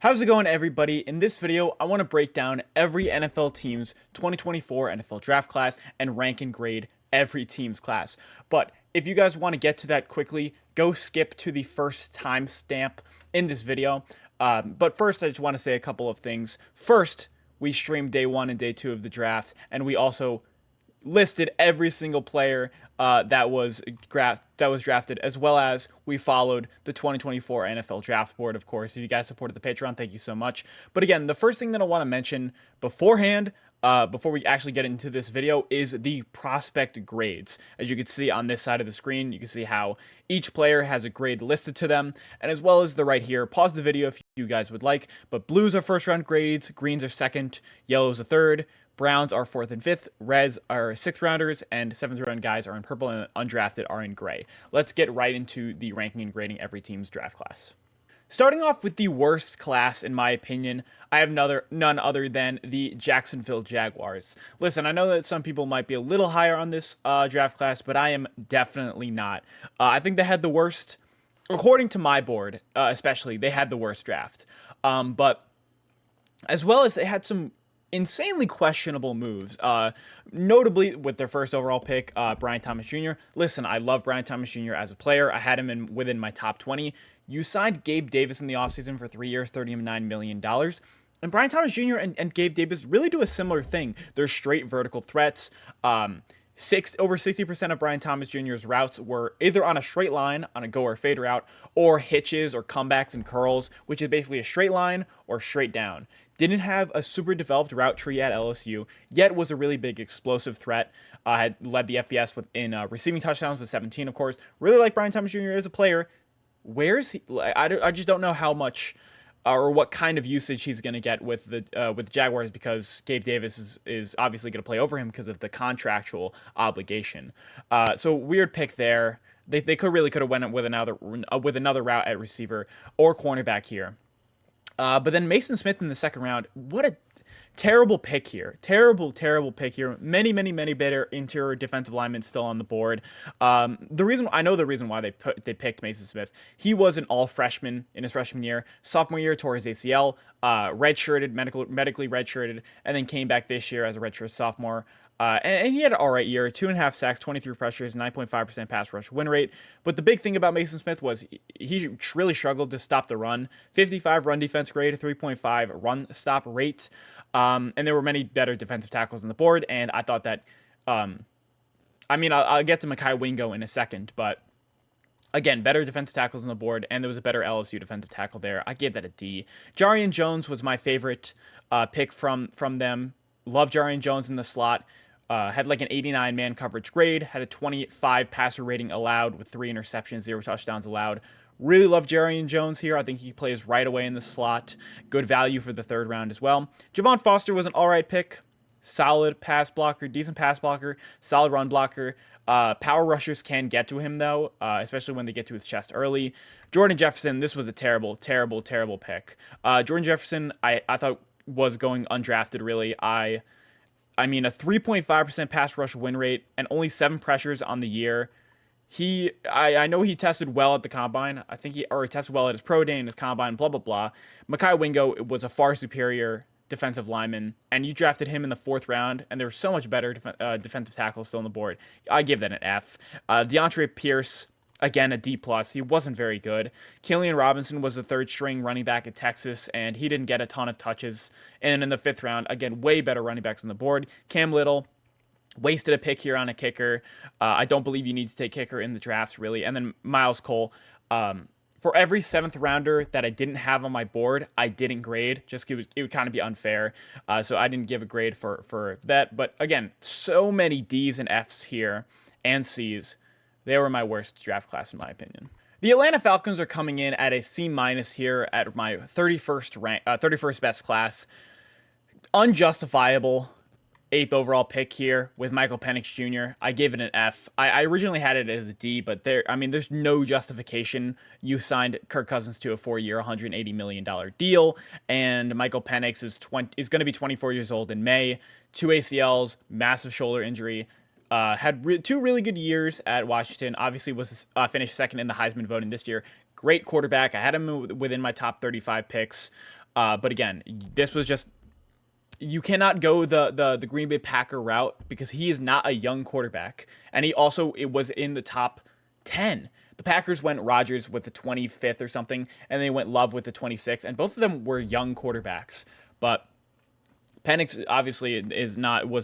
How's it going, everybody? In this video, I want to break down every NFL team's 2024 NFL draft class and rank and grade every team's class. But if you guys want to get to that quickly, go skip to the first timestamp in this video. But first, I just want to say a couple of things. First, we streamed day 1 and day 2 of the draft, and we also listed every single player that was drafted, as well as we followed the 2024 NFL Draft Board, of course. If you guys supported the Patreon, thank you so much. But again, the first thing that I want to mention beforehand, before we actually get into this video, is the prospect grades. As you can see on this side of the screen, you can see how each player has a grade listed to them, and as well as the right here. Pause the video if you guys would like, but blues are first round grades, greens are second, yellows are third, browns are 4th and 5th, reds are 6th rounders, and 7th round guys are in purple, and undrafted are in gray. Let's get right into the ranking and grading every team's draft class. Starting off with the worst class, in my opinion, I have none other than the Jacksonville Jaguars. Listen, I know that some people might be a little higher on this draft class, but I am definitely not. I think they had the worst, according to my board, especially, they had the worst draft. But as well as they had some insanely questionable moves, notably with their first overall pick, Brian Thomas Jr. Listen, I love Brian Thomas Jr. as a player. I had him within my top 20. You signed Gabe Davis in the offseason for 3 years, $39 million. And Brian Thomas Jr. and Gabe Davis really do a similar thing. They're straight vertical threats. Over 60% of Brian Thomas Jr.'s routes were either on a straight line, on a go or fade route, or hitches or comebacks and curls, which is basically a straight line or straight down. Didn't have a super developed route tree at LSU, yet was a really big explosive threat. Had led the FBS in receiving touchdowns with 17, of course. Really like Brian Thomas Jr. as a player. Where is he? I just don't know how much or what kind of usage he's going to get with the Jaguars, because Gabe Davis is obviously going to play over him because of the contractual obligation. So weird pick there. They could have went with another route at receiver or cornerback here. But then Mason Smith in the second round. What a terrible pick here. Terrible pick here. Many better interior defensive linemen still on the board. The reason why they picked Mason Smith. He was an all freshman in his freshman year. Sophomore year tore his ACL, redshirted, medically redshirted, and then came back this year as a redshirt sophomore. And he had an all right year, 2.5 sacks, 23 pressures, 9.5% pass rush win rate. But the big thing about Mason Smith was he really struggled to stop the run. 55 run defense grade, 3.5 run stop rate. And there were many better defensive tackles on the board. And I thought that, I'll get to Mekhi Wingo in a second, but again, better defensive tackles on the board, and there was a better LSU defensive tackle there. I gave that a D. Jarian Jones was my favorite pick from them. Love Jarian Jones in the slot. Had like an 89 man coverage grade, had a 25 passer rating allowed with 3 interceptions, 0 touchdowns allowed. Really love Jarian Jones here. I think he plays right away in the slot. Good value for the third round as well. Javon Foster was an all right pick. Solid pass blocker, decent pass blocker, solid run blocker. Power rushers can get to him, though, especially when they get to his chest early. Jordan Jefferson, this was a terrible pick. Jordan Jefferson, I thought was going undrafted, really. A 3.5% pass rush win rate and only 7 pressures on the year. I know he tested well at the combine. I think he tested well at his pro day and his combine, blah, blah, blah. Mekhi Wingo was a far superior defensive lineman, and you drafted him in the 4th round, and there were so much better defensive tackles still on the board. I give that an F. DeAndre Pierce, again, a D+. He wasn't very good. Killian Robinson was the 3rd string running back at Texas, and he didn't get a ton of touches. And in the 5th round, again, way better running backs on the board. Cam Little wasted a pick here on a kicker. I don't believe you need to take kicker in the draft, really. And then Miles Cole. For every 7th rounder that I didn't have on my board, I didn't grade. Just it would kind of be unfair. So I didn't give a grade for that. But again, so many Ds and Fs here and Cs. They were my worst draft class, in my opinion. The Atlanta Falcons are coming in at a C- here at my 31st best class. Unjustifiable 8th overall pick here with Michael Penix Jr. I gave it an F. I originally had it as a D, but there's no justification. You signed Kirk Cousins to a 4-year, $180 million deal, and Michael Penix is going to be 24 years old in May. 2 ACLs, massive shoulder injury. Had 2 really good years at Washington. Obviously was finished second in the Heisman voting this year. Great quarterback. I had him within my top 35 picks. But again, this was just, you cannot go the Green Bay Packer route because he is not a young quarterback. And it was in the top 10. The Packers went Rodgers with the 25th or something, and they went Love with the 26th, and both of them were young quarterbacks. But Penix obviously was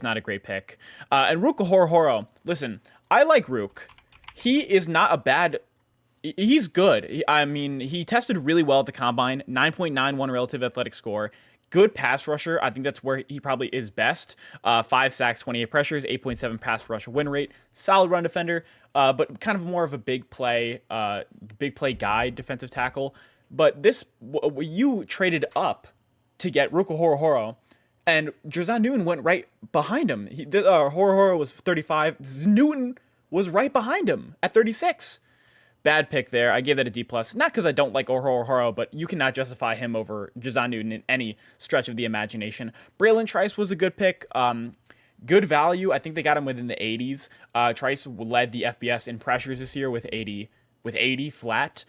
not a great pick. And Rook Horhoro, listen, I like Rook. He is not a bad. He's good. I mean, he tested really well at the combine. 9.91 relative athletic score. Good pass rusher. I think that's where he probably is best. 5 sacks, 28 pressures, 8.7 pass rush win rate. Solid run defender, but kind of more of a big play guy, defensive tackle. But you traded up to get Ruka Horhoro, and Jazan Newton went right behind him. Horhoro was 35. Newton was right behind him at 36. Bad pick there. I gave that a D+. Not because I don't like Horhoro, but you cannot justify him over Jazan Newton in any stretch of the imagination. Braylon Trice was a good pick. Good value. I think they got him within the 80s. Trice led the FBS in pressures this year with 80 flat.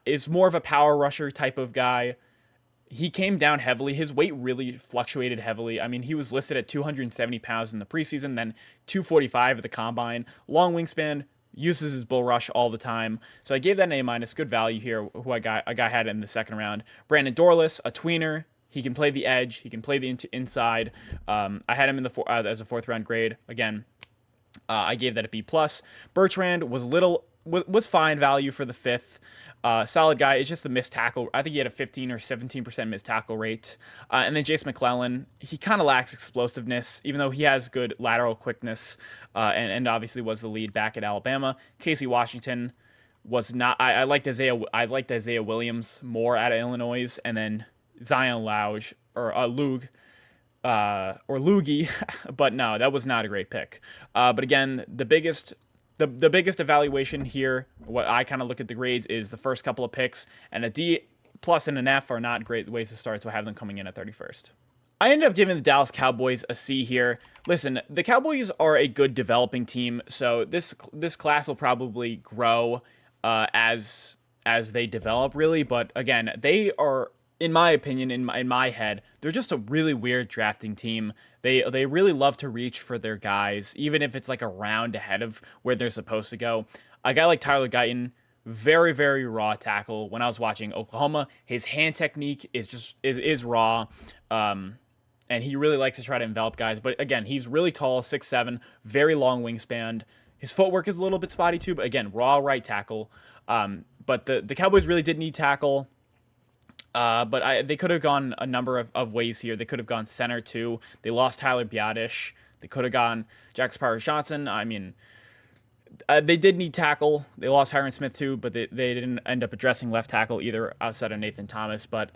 Is more of a power rusher type of guy. He came down heavily. His weight really fluctuated heavily. I mean, he was listed at 270 pounds in the preseason, then 245 at the combine. Long wingspan, uses his bull rush all the time. So I gave that an A-. Good value here, who a guy had in the second round. Brandon Dorless, a tweener. He can play the edge. He can play the inside. I had him in as a 4th round grade. Again, I gave that a B+. Bertrand was fine value for the 5th. Solid guy. It's just the missed tackle. I think he had a 15 or 17% missed tackle rate. And then Jace McClellan, he kind of lacks explosiveness, even though he has good lateral quickness, and obviously was the lead back at Alabama. Casey Washington was not. I liked Isaiah Williams more out of Illinois, and then Zion Loogie, but no, that was not a great pick. But again, the biggest evaluation here, what I kind of look at the grades, is the first couple of picks, and a D+ and an F are not great ways to start, so I have them coming in at 31st. I ended up giving the Dallas Cowboys a C here. Listen, the Cowboys are a good developing team, so this class will probably grow as they develop, really. But again, they are, in my opinion, in my head, they're just a really weird drafting team. They really love to reach for their guys, even if it's like a round ahead of where they're supposed to go. A guy like Tyler Guyton, very, very raw tackle. When I was watching Oklahoma, his hand technique is raw, and he really likes to try to envelop guys. But again, he's really tall, 6'7", very long wingspan. His footwork is a little bit spotty too, but again, raw right tackle. But the Cowboys really did need tackle. But they could have gone a number of ways here. They could have gone center too. They lost Tyler Biadasz. They could have gone Jack Powers-Johnson. I mean, they did need tackle. They lost Tyron Smith too, but they didn't end up addressing left tackle either outside of Nathan Thomas. But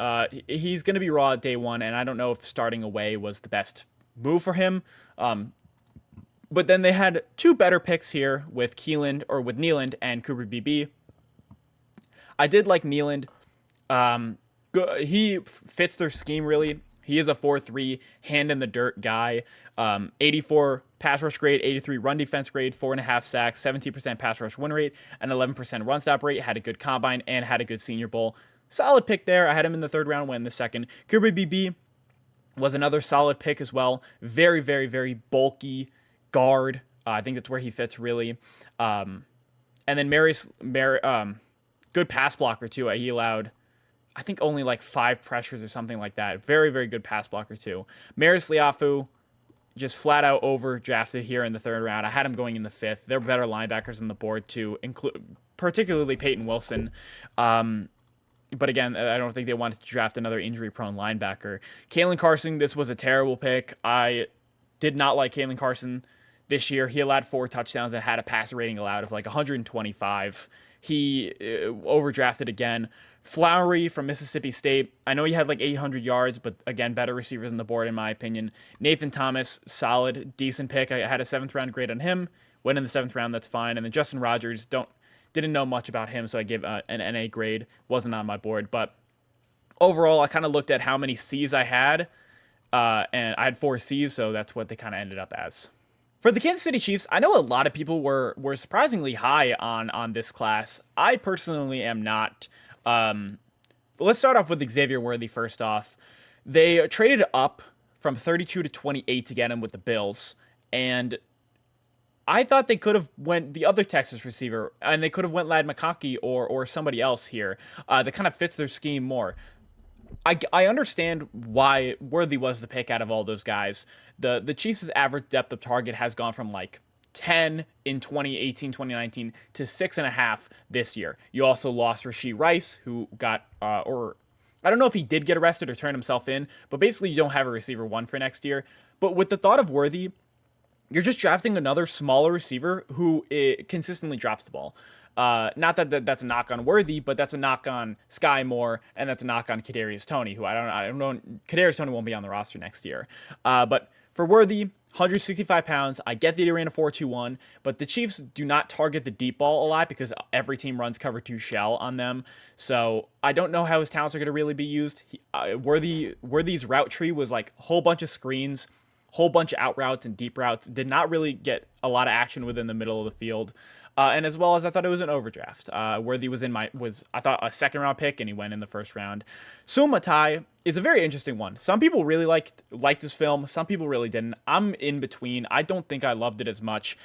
he's going to be raw at day one, and I don't know if starting away was the best move for him. But then they had 2 better picks here with Nealand and Cooper BB. I did like Nealand. He fits their scheme really. He is a 4-3 hand in the dirt guy. 84 pass rush grade, 83 run defense grade, 4.5 sacks, 17% pass rush win rate, and 11% run stop rate. Had a good combine and had a good Senior Bowl. Solid pick there. I had him in the 3rd round, went in the 2nd. Cooper BB was another solid pick as well. Very, very, very bulky guard. I think that's where he fits really. And then good pass blocker too. He allowed, I think, only like 5 pressures or something like that. Very, very good pass blocker too. Maris Liafu, just flat out overdrafted here in the 3rd round. I had him going in the 5th. There were better linebackers on the board too, particularly Peyton Wilson. But again, I don't think they wanted to draft another injury-prone linebacker. Kalen Carson, this was a terrible pick. I did not like Kalen Carson this year. He allowed 4 touchdowns and had a passer rating allowed of like 125. He overdrafted again. Flowery from Mississippi State. I know he had like 800 yards, but again, better receivers on the board in my opinion. Nathan Thomas, solid, decent pick. I had a 7th round grade on him. Went in the 7th round, that's fine. And then Justin Rogers, didn't know much about him, so I gave an NA grade. Wasn't on my board, but overall, I kind of looked at how many C's I had, and I had 4 C's, so that's what they kind of ended up as. For the Kansas City Chiefs, I know a lot of people were surprisingly high on this class. I personally am not. let's start off with Xavier Worthy first off. They traded up from 32 to 28 to get him with the Bills, and I thought they could have went the other Texas receiver, and they could have went Ladd McConkey or somebody else here that kind of fits their scheme more. I understand why Worthy was the pick out of all those guys. The Chiefs' average depth of target has gone from like 10 in 2018, 2019 to 6.5 this year. You also lost Rashee Rice, who got, or I don't know if he did get arrested or turned himself in, but basically you don't have a receiver one for next year. But with the thought of Worthy, you're just drafting another smaller receiver who consistently drops the ball. Not that that's a knock on Worthy, but that's a knock on Sky Moore, and that's a knock on Kadarius Toney, who I don't know. Kadarius Toney won't be on the roster next year. But for Worthy, 165 pounds. I get that he ran a 4.21, but the Chiefs do not target the deep ball a lot because every team runs cover 2 shell on them. So I don't know how his talents are going to really be used. Worthy's route tree was like a whole bunch of screens, whole bunch of out routes and deep routes. Did not really get a lot of action within the middle of the field. And as well as I thought it was an overdraft. Worthy was I thought a second round pick, and he went in the first round. Sumatai is a very interesting one. Some people really liked this film. Some people really didn't. I'm in between. I don't think I loved it as much,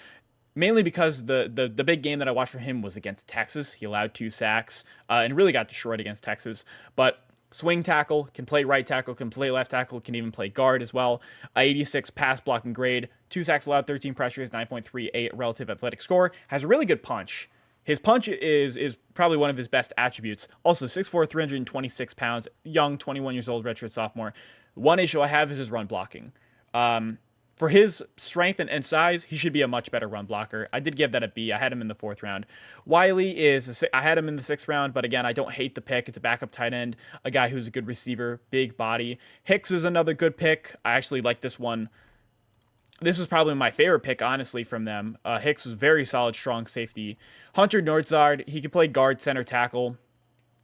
mainly because the big game that I watched from him was against Texas. He allowed 2 sacks and really got destroyed against Texas. But swing tackle, can play right tackle, can play left tackle, can even play guard as well. 86 pass blocking grade, 2 sacks allowed, 13 pressures, 9.38 relative athletic score. Has a really good punch. His punch is probably one of his best attributes. Also 6'4", 326 pounds, young, 21 years old, redshirt sophomore. One issue I have is his run blocking. For his strength and size, he should be a much better run blocker. I did give that a B. I had him in the 4th round. Wiley I had him in the 6th round, but again, I don't hate the pick. It's a backup tight end, a guy who's a good receiver, big body. Hicks is another good pick. I actually like this one. This was probably my favorite pick, honestly, from them. Hicks was very solid, strong safety. Hunter Nortzard, he can play guard, center, tackle.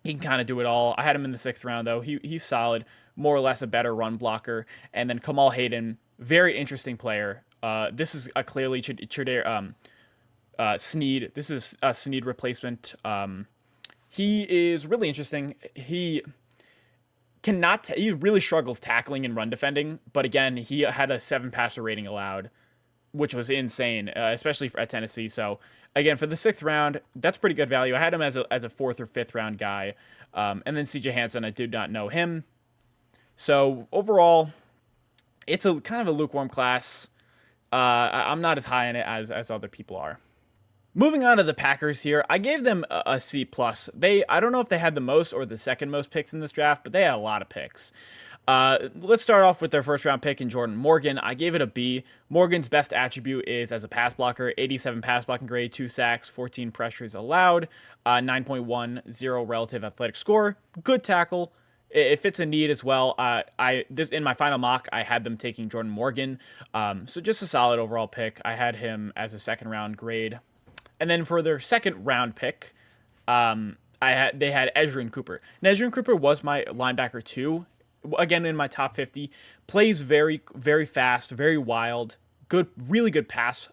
He can kind of do it all. I had him in the 6th round, though. He's solid, more or less a better run blocker. And then Kamal Hayden, very interesting player. This is a clearly Snead. This is a Snead replacement. He is really interesting. He really struggles tackling and run defending, but again, he had a 7 passer rating allowed, which was insane, especially at Tennessee. So again, for the 6th round, that's pretty good value. I had him as a 4th or 5th round guy. And then CJ Hansen, I did not know him. So overall, it's a kind of a lukewarm class. I'm not as high in it as other people are. Moving on to the Packers here, I gave them a C+. I don't know if they had the most or the second most picks in this draft, but they had a lot of picks. Let's start off with their first round pick in Jordan Morgan. I gave it a B. Morgan's best attribute is as a pass blocker, 87 pass blocking grade, 2 sacks, 14 pressures allowed, 9.10 relative athletic score, good tackle. It fits a need as well. In my final mock, I had them taking Jordan Morgan. So just a solid overall pick. I had him as a 2nd round grade. And then for their 2nd round pick, they had Ezrin Cooper. Now, Ezrin Cooper was my linebacker too. Again, in my top 50, plays very, very fast, very wild, really good pass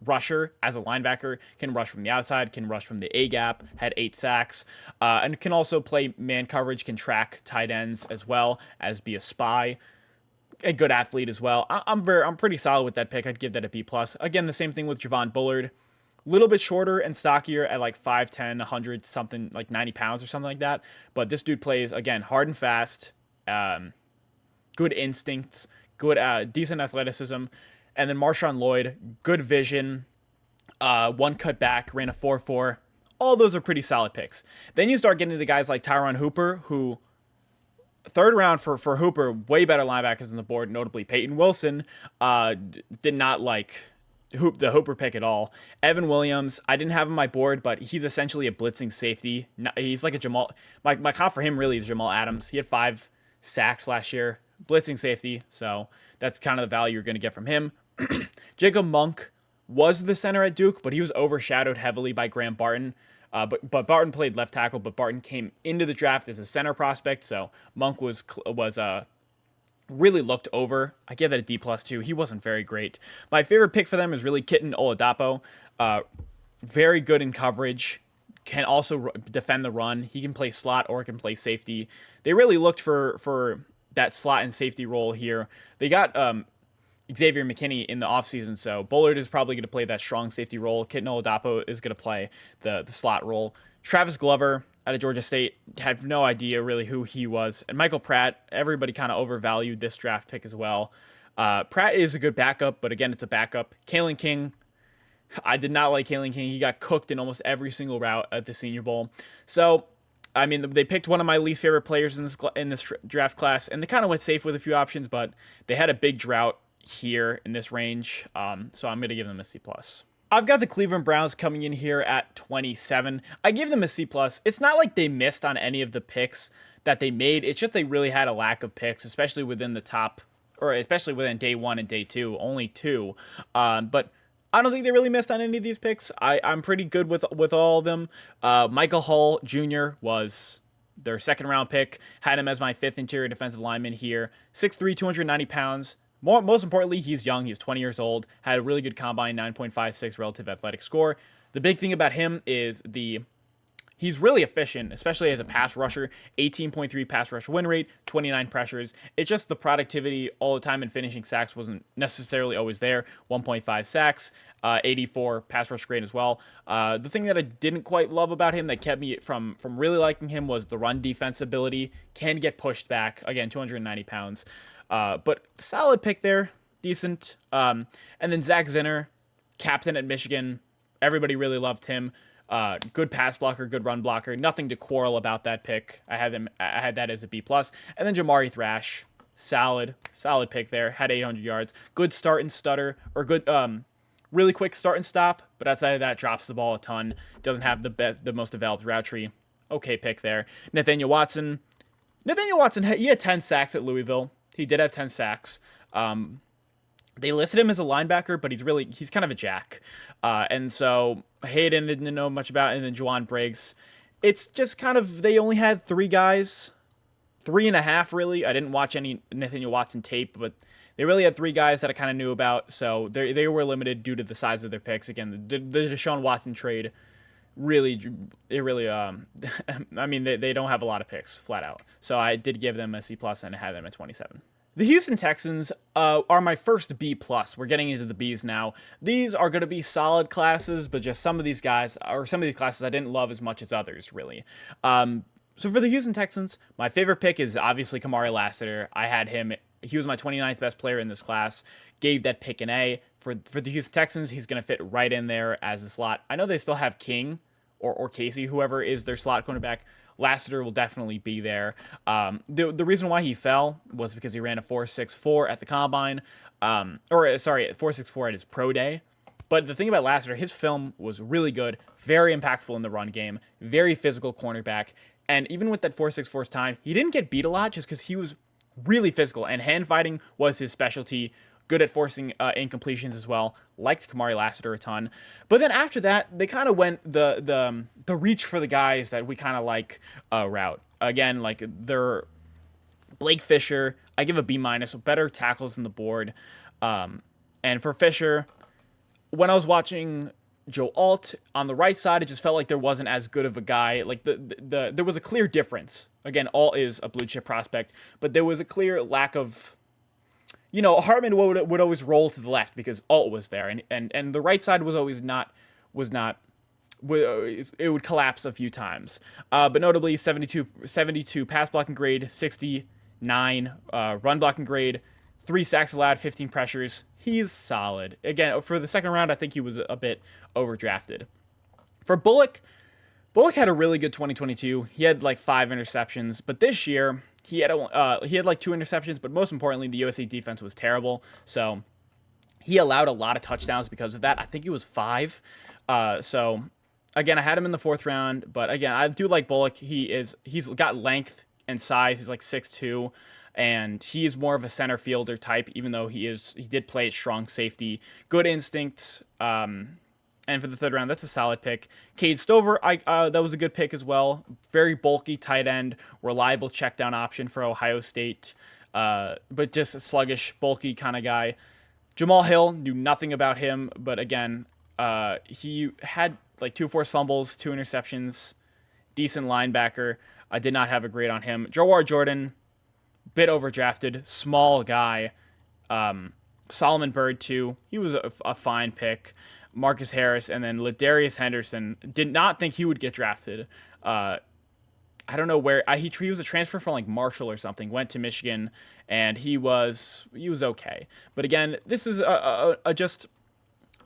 rusher as a linebacker, can rush from the outside, can rush from the A-gap, had 8 sacks, and can also play man coverage, can track tight ends as well as be a spy. A good athlete as well. I'm pretty solid with that pick. I'd give that a B+. Again, the same thing with Javon Bullard. Little bit shorter and stockier at like 5'10", 100 something, like 90 pounds or something like that. But this dude plays, again, hard and fast, good instincts, good decent athleticism. And then Marshawn Lloyd, good vision, 1 cut back, ran a 4.4. All those are pretty solid picks. Then you start getting to guys like Tyron Hooper, who 3rd round for Hooper, way better linebackers on the board, notably Peyton Wilson, did not like the Hooper pick at all. Evan Williams, I didn't have him on my board, but he's essentially a blitzing safety. He's like a Jamal. My comp for him really is Jamal Adams. He had 5 sacks last year, blitzing safety. So that's kind of the value you're going to get from him. Jacob Monk was the center at Duke, but he was overshadowed heavily by Graham Barton. But Barton played left tackle, but Barton came into the draft as a center prospect. So Monk was really looked over. I give that a D+ too. He wasn't very great. My favorite pick for them is really Kitten Oladapo. Very good in coverage, can also defend the run. He can play slot or can play safety. They really looked for that slot and safety role here. They got Xavier McKinney in the offseason, so Bullard is probably going to play that strong safety role. Kit Oladapo is going to play the slot role. Travis Glover out of Georgia State, had no idea really who he was. And Michael Pratt, everybody kind of overvalued this draft pick as well. Pratt is a good backup, but again, it's a backup. Kalen King, I did not like Kalen King. He got cooked in almost every single route at the Senior Bowl. So, I mean, they picked one of my least favorite players in this draft class, and they kind of went safe with a few options, but they had a big drought here in this range, so I'm going to give them a C+. I've got the Cleveland Browns coming in here at 27. I give them a C+. It's not like they missed on any of the picks that they made. It's just they really had a lack of picks, especially within the top, or especially within day 1 and day 2, only 2. But I don't think they really missed on any of these picks. I'm pretty good with all of them. Michael Hull Jr. was their second round pick. Had him as my 5th interior defensive lineman here. 6'3", 290 pounds. Most importantly, he's young. He's 20 years old. Had a really good combine, 9.56 relative athletic score. The big thing about him is he's really efficient, especially as a pass rusher. 18.3 pass rush win rate, 29 pressures. It's just the productivity all the time in finishing sacks wasn't necessarily always there. 1.5 sacks, 84 pass rush grade as well. The thing that I didn't quite love about him that kept me from really liking him was the run defense ability. Can get pushed back. Again, 290 pounds. But solid pick there, decent. And then Zach Zinner, captain at Michigan. Everybody really loved him. Good pass blocker, good run blocker. Nothing to quarrel about that pick. I had that as a B+. And then Jamari Thrash, solid pick there. Had 800 yards. Good start and stutter, or good, really quick start and stop. But outside of that, drops the ball a ton. Doesn't have the most developed route tree. Okay pick there. Nathaniel Watson, he had 10 sacks at Louisville. He did have 10 sacks. They listed him as a linebacker, but he's kind of a jack. And so Hayden didn't know much about it, and then Juwan Briggs. It's just kind of, they only had 3 guys, 3.5 really. I didn't watch any Nathaniel Watson tape, but they really had 3 guys that I kind of knew about. So they were limited due to the size of their picks. Again, the Deshaun Watson trade really, I mean, they don't have a lot of picks, flat out. So I did give them a C+, and I had them at 27. The Houston Texans are my first B+. We're getting into the Bs now. These are going to be solid classes, but just some of these classes I didn't love as much as others, really. So for the Houston Texans, my favorite pick is obviously Kamari Lassiter. I had him. He was my 29th best player in this class. Gave that pick an A. For the Houston Texans, he's going to fit right in there as a slot. I know they still have King or Casey, whoever is their slot cornerback. Lassiter will definitely be there. The reason why he fell was because he ran a 4.64 at the combine, 4.64 at his pro day. But the thing about Lassiter, his film was really good, very impactful in the run game, very physical cornerback. And even with that 4.64's time, he didn't get beat a lot just because he was really physical, and hand fighting was his specialty. Good at forcing incompletions as well. Liked Kamari Lassiter a ton. But then after that, they kind of went the reach for the guys that we kind of like route. Again, like they're Blake Fisher, I give a B-, with better tackles on the board. And for Fisher, when I was watching Joe Alt on the right side, it just felt like there wasn't as good of a guy. Like there was a clear difference. Again, Alt is a blue chip prospect, but there was a clear lack of. You know, Hartman would always roll to the left because Alt was there, and the right side it would collapse a few times. But notably, 72 pass blocking grade, 69 run blocking grade, 3 sacks allowed, 15 pressures. He's solid. Again, for the second round, I think he was a bit overdrafted. For Bullock had a really good 2022. He had like 5 interceptions, but this year he had like 2 interceptions, but most importantly, the USC defense was terrible. So he allowed a lot of touchdowns because of that. I think he was 5. So again, I had him in the 4th round, but again, I do like Bullock. He's got length and size. He's like 6'2", and he is more of a center fielder type, even though he did play at strong safety. Good instincts. And for the 3rd round, that's a solid pick. Cade Stover, that was a good pick as well. Very bulky tight end, reliable check down option for Ohio State, but just a sluggish, bulky kind of guy. Jamal Hill, knew nothing about him, but again, he had like 2 forced fumbles, 2 interceptions, decent linebacker. I did not have a grade on him. Jawar Jordan, bit overdrafted, small guy. Solomon Byrd too. He was a fine pick. Marcus Harris, and then Ladarius Henderson. Did not think he would get drafted. I don't know where he was a transfer from like Marshall or something. Went to Michigan, and he was okay. But again, this is just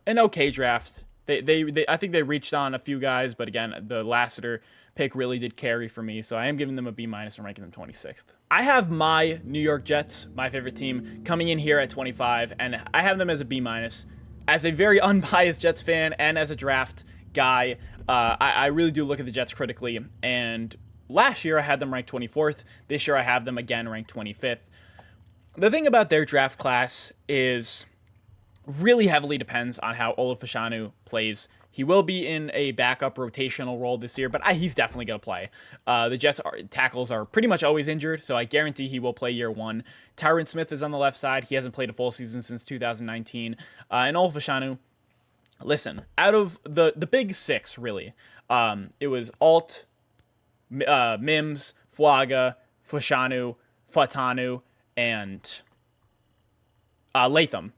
an okay draft. They I think they reached on a few guys, but again, the Lassiter pick really did carry for me, so I am giving them a B- and ranking them 26th. I have my New York Jets, my favorite team, coming in here at 25, and I have them as a B-. As a very unbiased Jets fan and as a draft guy, I really do look at the Jets critically, and last year I had them ranked 24th. This year I have them again ranked 25th. The thing about their draft class is really heavily depends on how Olu Fashanu plays. He will be in a backup rotational role this year, but he's definitely going to play. The Jets' tackles are pretty much always injured, so I guarantee he will play year one. Tyron Smith is on the left side. He hasn't played a full season since 2019. And Olu Fashanu, listen, out of the big six, really, it was Alt, Mims, Fuaga, Fashanu, Fatanu, and Latham.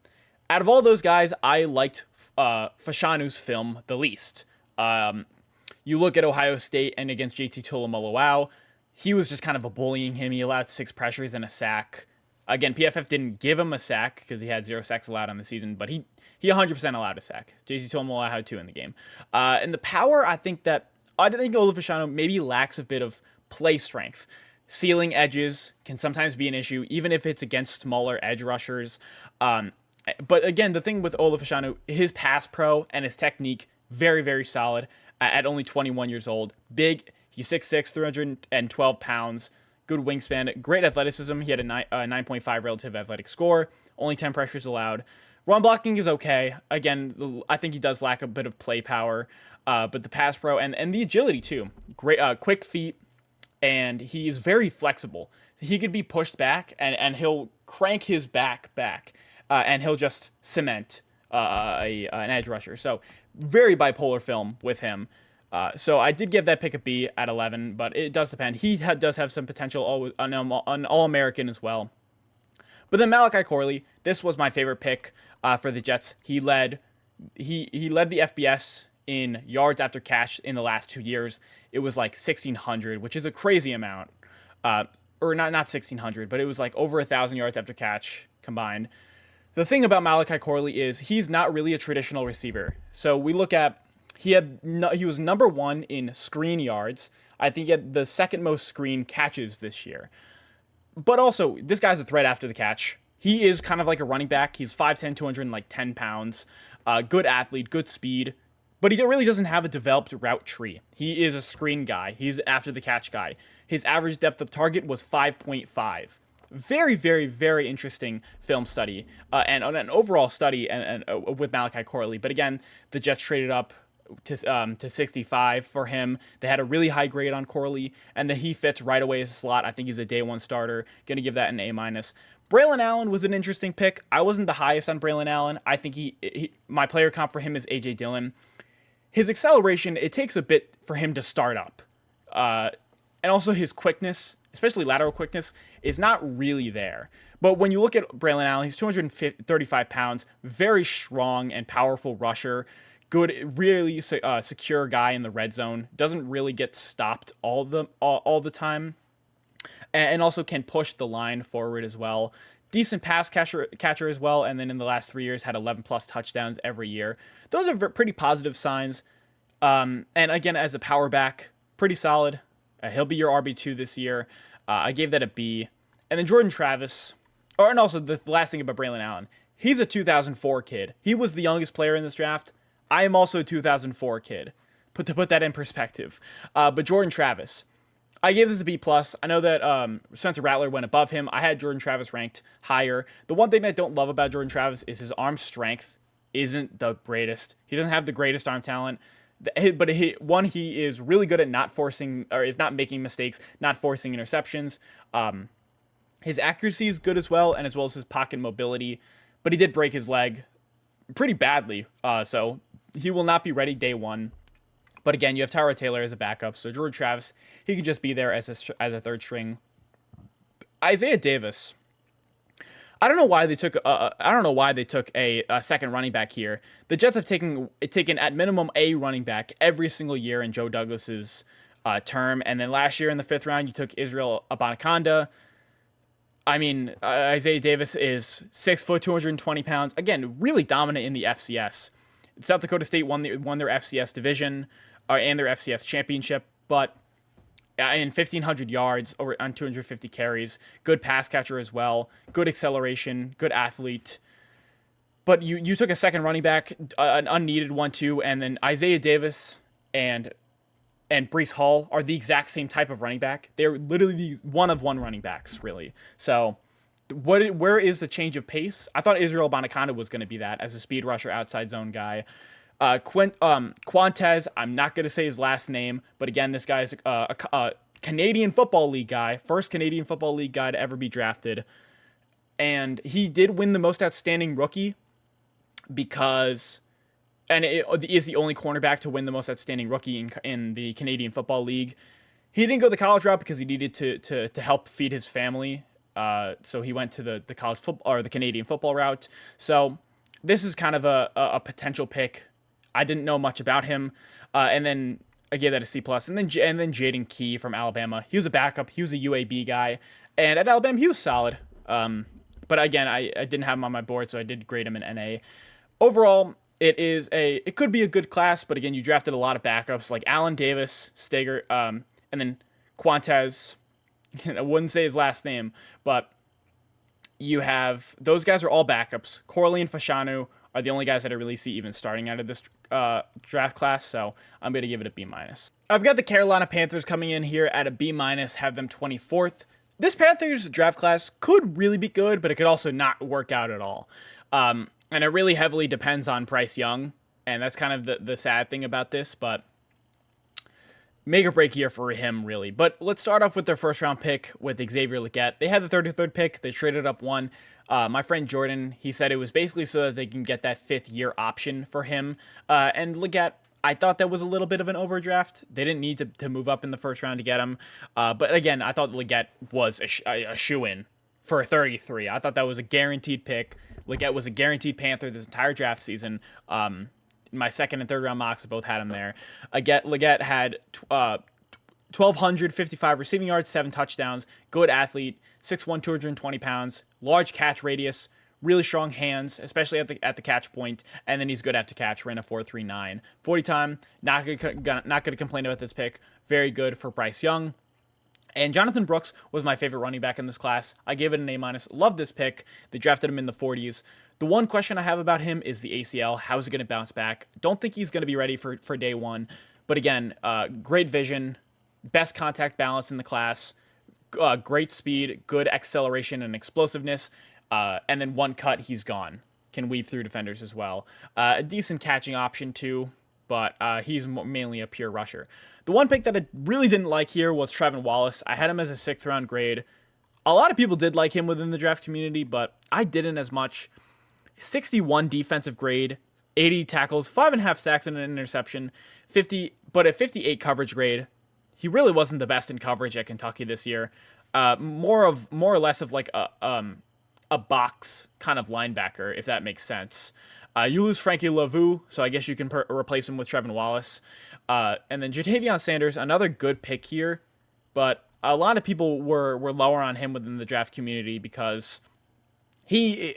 Out of all those guys, I liked Fashanu's film the least. You look at Ohio State and against JT Tuimoloau, he was just kind of bullying him. He allowed 6 pressures and a sack. Again, PFF didn't give him a sack because he had 0 sacks allowed on the season, but he 100% allowed a sack. JT Tuimoloau had 2 in the game. And the power, I think Olu Fashanu maybe lacks a bit of play strength. Sealing edges can sometimes be an issue, even if it's against smaller edge rushers. But again, the thing with Olu Fashanu, his pass pro and his technique, very, very solid at only 21 years old. Big, he's 6'6", 312 pounds, good wingspan, great athleticism. He had a 9.5 relative athletic score, only 10 pressures allowed. Run blocking is okay. Again, I think he does lack a bit of play power, but the pass pro and the agility too. Great, quick feet, and he's very flexible. He could be pushed back, and he'll crank his back. And he'll just cement an edge rusher. So very bipolar film with him. So I did give that pick a B at 11, but it does depend. He does have some potential an All-American as well. But then Malachi Corley, this was my favorite pick for the Jets. He led the FBS in yards after catch in the last 2 years. It was like 1,600, which is a crazy amount. Or not 1,600, but it was like over 1,000 yards after catch combined. The thing about Malachi Corley is he's not really a traditional receiver. So we look at he was number 1 in screen yards. I think he had the second most screen catches this year. But also, this guy's a threat after the catch. He is kind of like a running back. He's 5'10", 210 pounds. Good athlete, good speed. But he really doesn't have a developed route tree. He is a screen guy. He's after the catch guy. His average depth of target was 5.5. Very, very, very interesting film study and an overall study and with Malachi Corley. But again, the Jets traded up to 65 for him. They had a really high grade on Corley, and that he fits right away as a slot. I think he's a day 1 starter. Going to give that an A-. Braylon Allen was an interesting pick. I wasn't the highest on Braylon Allen. I think my player comp for him is A.J. Dillon. His acceleration, it takes a bit for him to start up. And also his quickness, especially lateral quickness, is not really there. But when you look at Braylon Allen, he's 235 pounds, very strong and powerful rusher, good, really secure guy in the red zone, doesn't really get stopped all the time, and also can push the line forward as well. Decent pass catcher as well, and then in the last 3 years had 11-plus touchdowns every year. Those are pretty positive signs. And again, as a power back, pretty solid. He'll be your RB2 this year. I gave that a B. And then Jordan Travis, and also the last thing about Braylon Allen, he's a 2004 kid. He was the youngest player in this draft. I am also a 2004 kid, to put that in perspective. But Jordan Travis, I gave this a B+. I know that Spencer Rattler went above him. I had Jordan Travis ranked higher. The one thing I don't love about Jordan Travis is his arm strength isn't the greatest. He doesn't have the greatest arm talent. But he is really good at not forcing, or is not making mistakes, not forcing interceptions. His accuracy is good as well as his pocket mobility. But he did break his leg pretty badly, so he will not be ready day 1. But again, you have Tyrod Taylor as a backup, so Jordan Travis, he could just be there as a third string. Isaiah Davis, I don't know why they took a second running back here. The Jets have taken at minimum a running back every single year in Joe Douglas's term, and then last year in the 5th round, you took Israel Abanikanda. I mean, Isaiah Davis is 6 foot, 220 pounds. Again, really dominant in the FCS. South Dakota State won their FCS division and their FCS championship, but in 1,500 yards on 250 carries, good pass catcher as well, good acceleration, good athlete. But you took a second running back, an unneeded one too, and then Isaiah Davis and Breece Hall are the exact same type of running back. They're literally the one-of-one running backs, really. So where is the change of pace? I thought Israel Abanikanda was going to be that as a speed rusher, outside zone guy. Quantez, I'm not going to say his last name, but again, this guy's a Canadian Football League guy, first Canadian Football League guy to ever be drafted. And he did win the most outstanding rookie because, and it is the only cornerback to win the most outstanding rookie in the Canadian Football League. He didn't go the college route because he needed to help feed his family. So he went to the college football or the Canadian football route. So this is kind of a potential pick. I didn't know much about him, and then I gave that a C+. And then Jaden Key from Alabama. He was a backup. He was a UAB guy, and at Alabama he was solid. But again, I didn't have him on my board, so I did grade him in NA. Overall, it could be a good class, but again, you drafted a lot of backups like Allen Davis, Steger, and then Quantez. I wouldn't say his last name, but you have those guys are all backups. Corley and Fashanu are the only guys that I really see even starting out of this draft class, so I'm going to give it a B-. I've got the Carolina Panthers coming in here at a B-, have them 24th. This Panthers draft class could really be good, but it could also not work out at all. And it really heavily depends on Bryce Young, and that's kind of the sad thing about this, but make or break year for him, really. But let's start off with their first round pick with Xavier Legette. They had the 33rd pick. They traded up one. My friend Jordan, he said it was basically so that they can get that 5th year option for him. And Legette, I thought that was a little bit of an overdraft. They didn't need to move up in the first round to get him. But again, I thought Legette was a shoo-in for a 33. I thought that was a guaranteed pick. Legette was a guaranteed Panther this entire draft season. My second and third round mocks both had him there. Legette had 1,255 receiving yards, 7 touchdowns, good athlete, 6'1", 220 pounds, large catch radius, really strong hands, especially at the catch point, and then he's good after catch, ran a 4.39. 40 time, not gonna complain about this pick. Very good for Bryce Young. And Jonathan Brooks was my favorite running back in this class. I gave it an A-. Love this pick. They drafted him in the 40s. The one question I have about him is the ACL. How is he going to bounce back? Don't think he's going to be ready for day one. But again, great vision, best contact balance in the class, great speed, good acceleration and explosiveness, and then one cut, he's gone. Can weave through defenders as well. A decent catching option too, but he's mainly a pure rusher. The one pick that I really didn't like here was Trevin Wallace. I had him as a 6th round grade. A lot of people did like him within the draft community, but I didn't as much. 61 defensive grade, 80 tackles, 5.5 sacks and an interception, but a 58 coverage grade. He really wasn't the best in coverage at Kentucky this year. More or less of like a box kind of linebacker, if that makes sense. You lose Frankie Lavu, so I guess you can replace him with Trevin Wallace. And then Jatavion Sanders, another good pick here, but a lot of people were lower on him within the draft community because he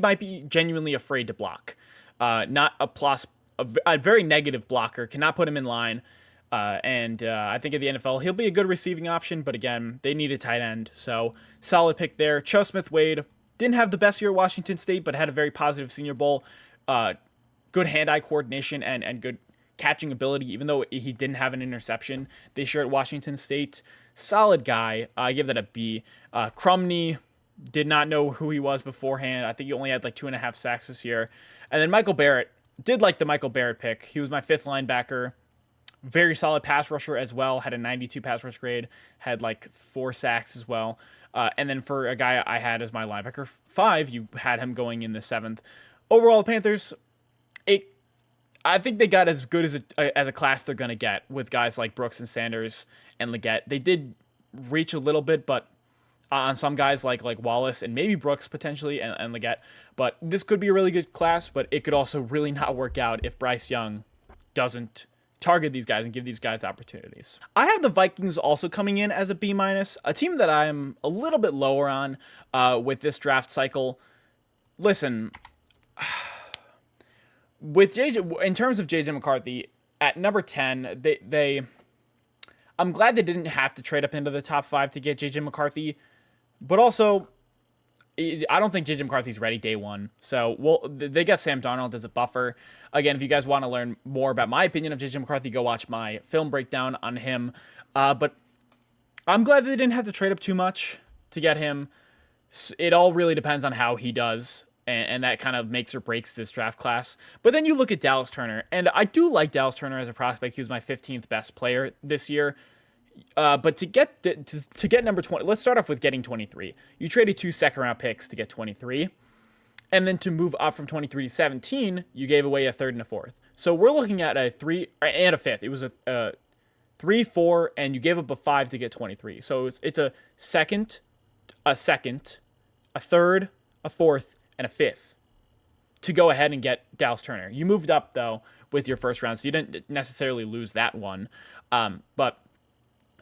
might be genuinely afraid to block. Not a very negative blocker, cannot put him in line. And I think at the NFL, he'll be a good receiving option, but again, they need a tight end. So solid pick there. Cho Smith-Wade didn't have the best year at Washington State, but had a very positive Senior Bowl. Good hand-eye coordination and good catching ability, even though he didn't have an interception this year at Washington State. Solid guy. I give that a B. Crumney, did not know who he was beforehand. I think he only had like 2.5 sacks this year. And then Michael Barrett, did like the Michael Barrett pick. He was my 5th linebacker. Very solid pass rusher as well. Had a 92 pass rush grade. Had like 4 sacks as well. And then for a guy I had as my linebacker 5, you had him going in the 7th. Overall, the Panthers, I think they got as good as a class they're going to get with guys like Brooks and Sanders and Leggett. They did reach a little bit, but on some guys like Wallace and maybe Brooks potentially and Leggett. But this could be a really good class, but it could also really not work out if Bryce Young doesn't target these guys and give these guys opportunities. I have the Vikings also coming in as a B-, a team that I am a little bit lower on with this draft cycle. Listen, with in terms of JJ McCarthy at number 10, I'm glad they didn't have to trade up into the top 5 to get JJ McCarthy, but also I don't think JJ McCarthy's ready day one. So they got Sam Darnold as a buffer. Again, if you guys want to learn more about my opinion of JJ McCarthy, go watch my film breakdown on him. But I'm glad they didn't have to trade up too much to get him. It all really depends on how he does, and that kind of makes or breaks this draft class. But then you look at Dallas Turner, and I do like Dallas Turner as a prospect. He was my 15th best player this year. But to get number 20, let's start off with getting 23. You traded 2 second-round picks to get 23. And then to move up from 23 to 17, you gave away a 3rd and a 4th. So we're looking at a 3 and a 5th. It was a 3, 4, and you gave up a 5 to get 23. So it's a second, a 3rd, a 4th, and a 5th to go ahead and get Dallas Turner. You moved up, though, with your first round, so you didn't necessarily lose that one. But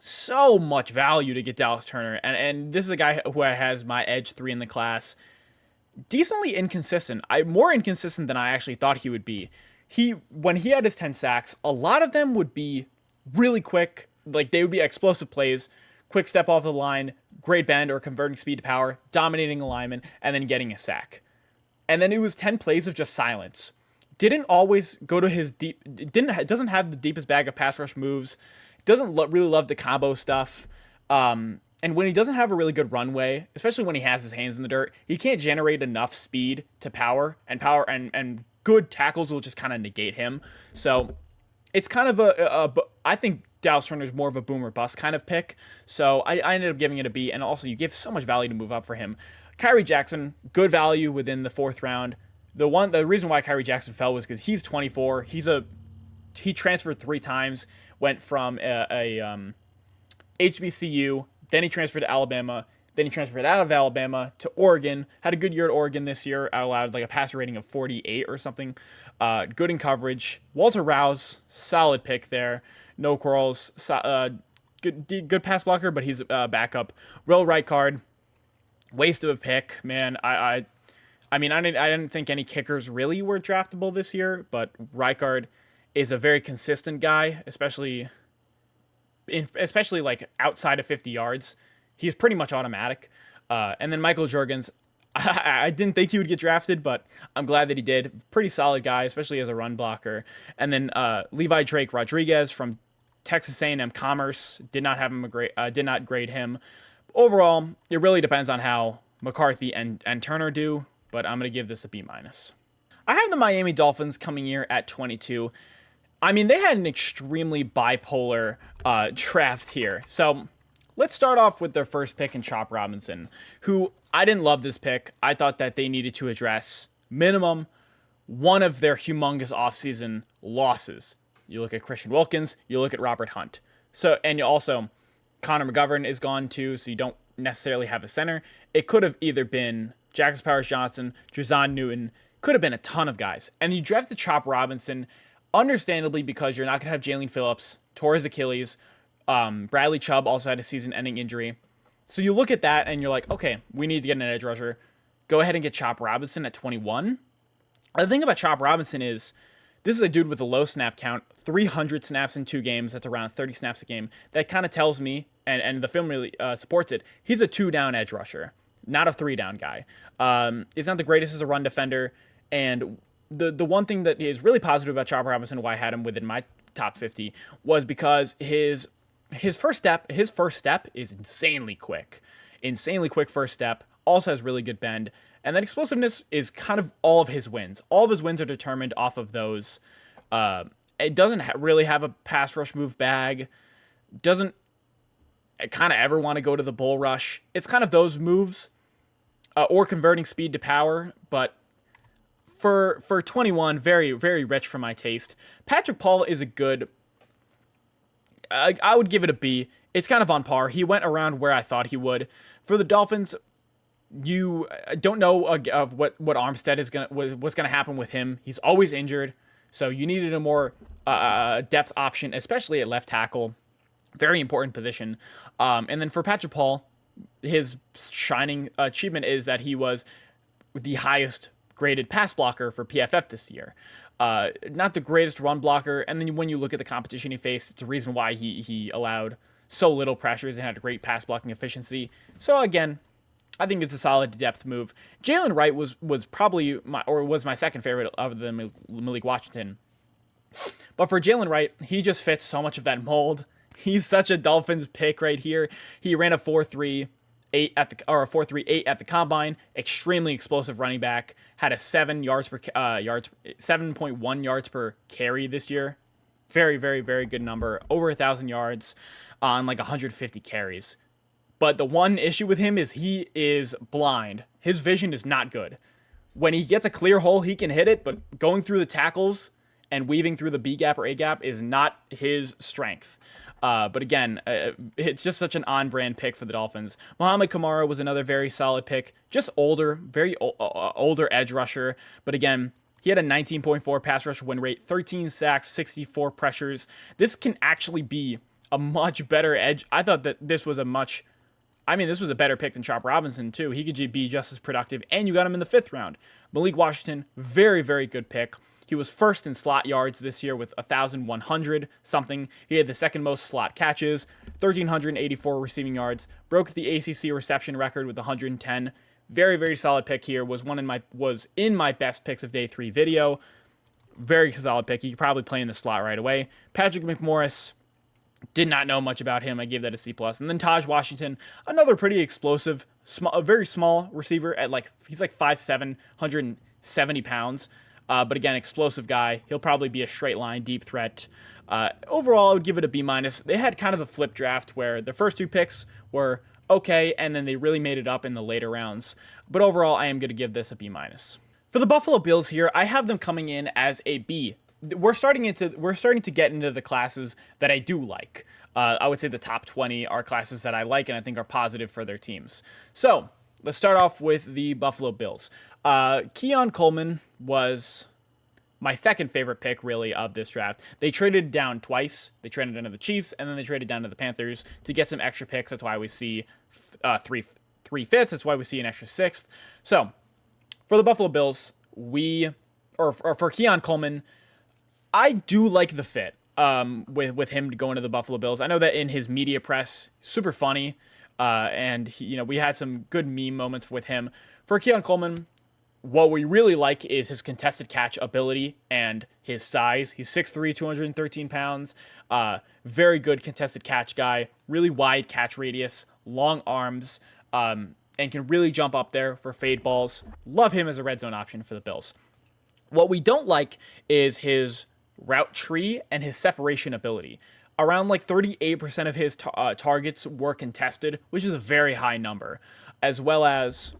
so much value to get Dallas Turner. And this is a guy who has my edge 3 in the class. Decently inconsistent. More inconsistent than I actually thought he would be. When he had his 10 sacks, a lot of them would be really quick. Like, they would be explosive plays, quick step off the line, great bend or converting speed to power, dominating a lineman, and then getting a sack. And then it was 10 plays of just silence. Didn't always go to his deep. Doesn't have the deepest bag of pass rush moves. Doesn't really love the combo stuff. And when he doesn't have a really good runway, especially when he has his hands in the dirt, he can't generate enough speed to power and good tackles will just kind of negate him. So it's kind of I think Dallas Turner is more of a boom or bust kind of pick. So I ended up giving it a B. And also you give so much value to move up for him. Kyrie Jackson, good value within the 4th round. The reason why Kyrie Jackson fell was because he's 24. He transferred 3 times. Went from a HBCU, then he transferred to Alabama, then he transferred out of Alabama to Oregon. Had a good year at Oregon this year. Allowed like a passer rating of 48 or something. Good in coverage. Walter Rouse, solid pick there. No quarrels. Good pass blocker, but he's a backup. Will Reichard, waste of a pick, man. I didn't think any kickers really were draftable this year, but Reichard is a very consistent guy, especially like outside of 50 yards. He's pretty much automatic. And then Michael Juergens, I didn't think he would get drafted, but I'm glad that he did. Pretty solid guy, especially as a run blocker. And then Levi Drake Rodriguez from Texas A&M Commerce, did not grade him. Overall, it really depends on how McCarthy and Turner do, but I'm going to give this a B-. I have the Miami Dolphins coming here at 22. I mean, they had an extremely bipolar draft here. So let's start off with their first pick in Chop Robinson, who I didn't love this pick. I thought that they needed to address minimum one of their humongous offseason losses. You look at Christian Wilkins, you look at Robert Hunt. And you also, Connor McGovern is gone too, so you don't necessarily have a center. It could have either been Jackson Powers Johnson, Jazon Newton, could have been a ton of guys. And you drafted Chop Robinson, understandably, because you're not going to have Jalen Phillips, tore his Achilles. Bradley Chubb also had a season-ending injury. So you look at that and you're like, okay, we need to get an edge rusher. Go ahead and get Chop Robinson at 21. The thing about Chop Robinson is this is a dude with a low snap count, 300 snaps in 2 games. That's around 30 snaps a game. That kind of tells me, and the film really supports it, he's a 2-down edge rusher, not a 3-down guy. He's not the greatest as a run defender, and the one thing that is really positive about Chop Robinson, why I had him within my top 50, was because his first step is insanely quick first step. Also has really good bend, and that explosiveness is kind of all of his wins. All of his wins are determined off of those. It doesn't really have a pass rush move bag. Doesn't kind of ever want to go to the bull rush. It's kind of those moves or converting speed to power, but for 21, very, very rich for my taste. Patrick Paul is a good, I would give it a B. It's kind of on par. He went around where I thought he would. For the Dolphins, you don't know of what Armstead is what's gonna happen with him. He's always injured, so you needed a more depth option, especially at left tackle. Very important position. And then for Patrick Paul, his shining achievement is that he was the highest graded pass blocker for PFF this year. Not the greatest run blocker, and then when you look at the competition he faced, it's a reason why he allowed so little pressures and had a great pass blocking efficiency. So again, I think it's a solid depth move. Jalen Wright was probably my second favorite other than Malik Washington. But for Jalen Wright, he just fits so much of that mold. He's such a Dolphins pick right here. He ran a 4.38 at the combine. Extremely explosive running back. Had a 7.1 yards per carry this year. Very, very, very good number. Over 1,000 yards on like 150 carries. But the one issue with him is he is blind. His vision is not good. When he gets a clear hole, he can hit it, but going through the tackles and weaving through the B gap or A gap is not his strength. But again, it's just such an on-brand pick for the Dolphins. Mohamed Kamara was another very solid pick. Just older, very older edge rusher. But again, he had a 19.4 pass rush win rate, 13 sacks, 64 pressures. This can actually be a much better edge. I thought that this was a better pick than Chop Robinson, too. He could be just as productive, and you got him in the 5th round. Malik Washington, very, very good pick. He was first in slot yards this year with 1,100 something. He had the second most slot catches, 1,384 receiving yards, broke the ACC reception record with 110. Very, very solid pick here. Was in my best picks of day 3 video. Very solid pick. He could probably play in the slot right away. Patrick McMorris, did not know much about him. I gave that a C+. And then Taj Washington, another pretty explosive, a very small receiver at he's like 5'7", 170 pounds. But again, explosive guy. He'll probably be a straight line, deep threat. Overall, I would give it a B-. They had kind of a flip draft where the first 2 picks were okay, and then they really made it up in the later rounds. But overall, I am going to give this a B-. For the Buffalo Bills here, I have them coming in as a B. We're starting to get into the classes that I do like. I would say the top 20 are classes that I like and I think are positive for their teams. So let's start off with the Buffalo Bills. Keon Coleman was my second favorite pick, really, of this draft. They traded down twice. They traded down to the Chiefs, and then they traded down to the Panthers to get some extra picks. That's why we see 3/5. That's why we see an extra 6th. So for the Buffalo Bills, for Keon Coleman, I do like the fit with him going to the Buffalo Bills. I know that in his media press, super funny, and we had some good meme moments with him. For Keon Coleman, what we really like is his contested catch ability and his size. He's 6'3", 213 pounds. Very good contested catch guy. Really wide catch radius, long arms, and can really jump up there for fade balls. Love him as a red zone option for the Bills. What we don't like is his route tree and his separation ability. Around 38% of his targets were contested, which is a very high number, as well as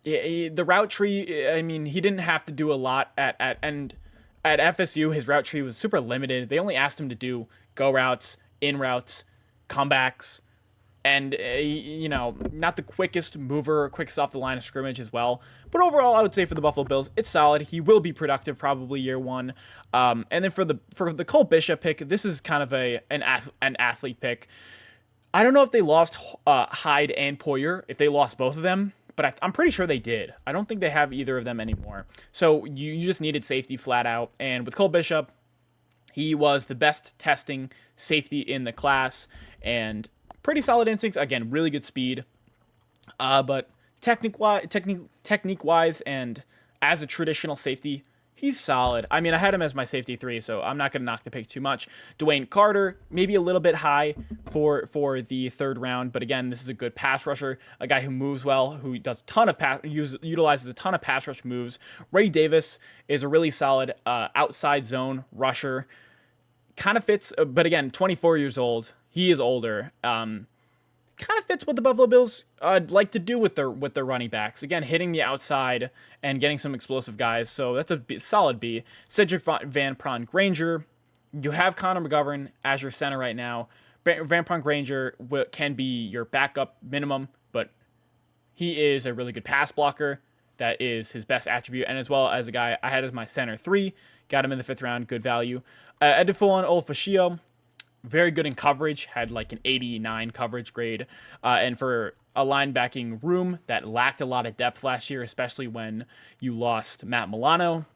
the route tree. I mean, he didn't have to do a lot at FSU. His route tree was super limited. They only asked him to do go routes, in routes, comebacks, and not the quickest mover, quickest off the line of scrimmage as well. But overall, I would say for the Buffalo Bills, it's solid. He will be productive probably year 1. And then for the Cole Bishop pick, this is kind of an athlete pick. I don't know if they lost Hyde and Poyer, if they lost both of them, but I'm pretty sure they did. I don't think they have either of them anymore. So you just needed safety flat out. And with Cole Bishop, he was the best testing safety in the class and pretty solid instincts. Again, really good speed. But technique-wise and as a traditional safety, he's solid. I mean, I had him as my safety 3, so I'm not going to knock the pick too much. Dwayne Carter, maybe a little bit high for the 3rd round, but again, this is a good pass rusher, a guy who moves well, who does utilizes a ton of pass rush moves. Ray Davis is a really solid outside zone rusher. Kind of fits, but again, 24 years old. He is older. Kind kind of fits what the Buffalo Bills like to do with their running backs. Again, hitting the outside and getting some explosive guys. So that's a solid B. Cedric Van Pron Granger. You have Connor McGovern as your center right now. Van Pron Granger can be your backup minimum, but he is a really good pass blocker. That is his best attribute, and as well as a guy I had as my center 3. Got him in the 5th round, good value. Edifulon Olufashio, very good in coverage, had like an 89 coverage grade. And for a linebacking room that lacked a lot of depth last year, especially when you lost Matt Milano,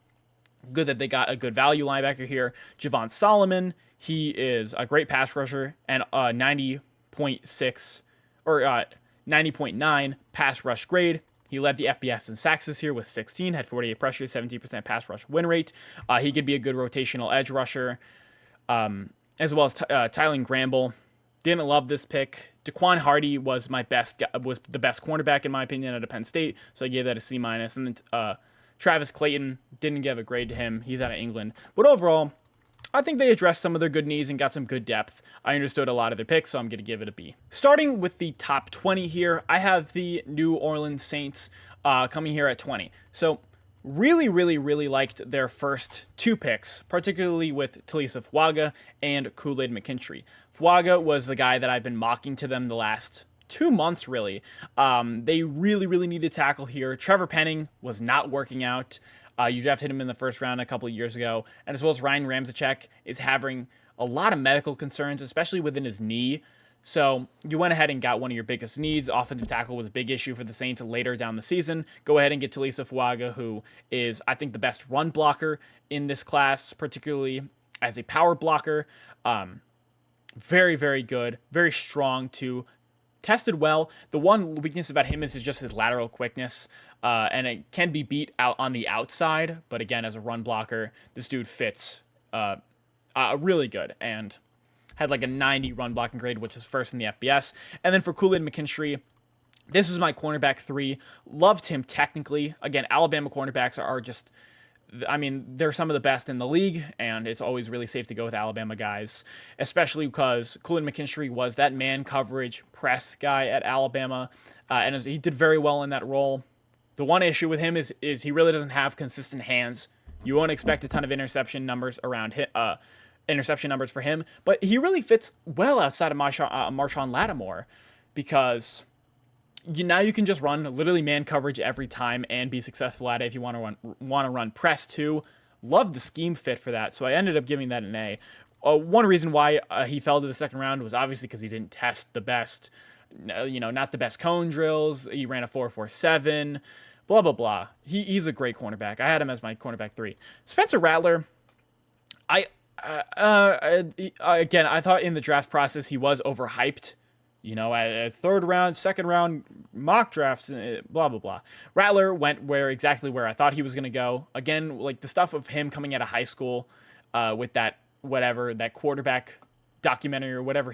good that they got a good value linebacker here. Javon Solomon, he is a great pass rusher and 90.6 or 90.9 pass rush grade. He led the FBS in sacks this year with 16, had 48 pressures, 17% pass rush win rate. He could be a good rotational edge rusher, as well as Tylen Gramble. Didn't love this pick. Daquan Hardy was the best cornerback in my opinion at Penn State, so I gave that a C-. And then Travis Clayton, didn't give a grade to him. He's out of England. But overall, I think they addressed some of their good needs and got some good depth. I understood a lot of their picks, so I'm going to give it a B. Starting with the top 20 here, I have the New Orleans Saints coming here at 20. So really liked their first 2 picks, particularly with Talisa Fuaga and Kool-Aid McKinstry. Fuaga was the guy that I've been mocking to them the last 2 months, really. They really need to tackle here. Trevor Penning was not working out. You drafted him in the 1st round a couple of years ago, and as well as Ryan Ramczyk is having a lot of medical concerns, especially within his knee. So you went ahead and got one of your biggest needs. Offensive tackle was a big issue for the Saints later down the season. Go ahead and get Talisa Fuaga, who is, I think, the best run blocker in this class, particularly as a power blocker. Very good, very strong too. Tested well. The one weakness about him is just his lateral quickness, and it can be beat out on the outside. But again, as a run blocker, this dude fits really good and had like a 90 run blocking grade, which is 1st in the FBS. And then for Kool-Aid McKinstry, this was my cornerback 3. Loved him technically. Again, Alabama cornerbacks are just, I mean, they're some of the best in the league, and it's always really safe to go with Alabama guys, especially because Kool-Aid McKinstry was that man coverage press guy at Alabama, and he did very well in that role. The one issue with him is he really doesn't have consistent hands. You won't expect a ton of interception numbers for him, but he really fits well outside of Marshawn Lattimore, because now you can just run literally man coverage every time and be successful at it if you want to run press too. Love the scheme fit for that, so I ended up giving that an A. One reason why he fell to the 2nd round was obviously because he didn't test the best, not the best cone drills. He ran a 4.47, blah blah blah. He's a great cornerback. I had him as my cornerback 3. Spencer Rattler, again, I thought in the draft process he was overhyped. At 3rd round, 2nd round mock drafts, blah, blah, blah. Rattler went exactly where I thought he was going to go. Again, like the stuff of him coming out of high school with that quarterback documentary or whatever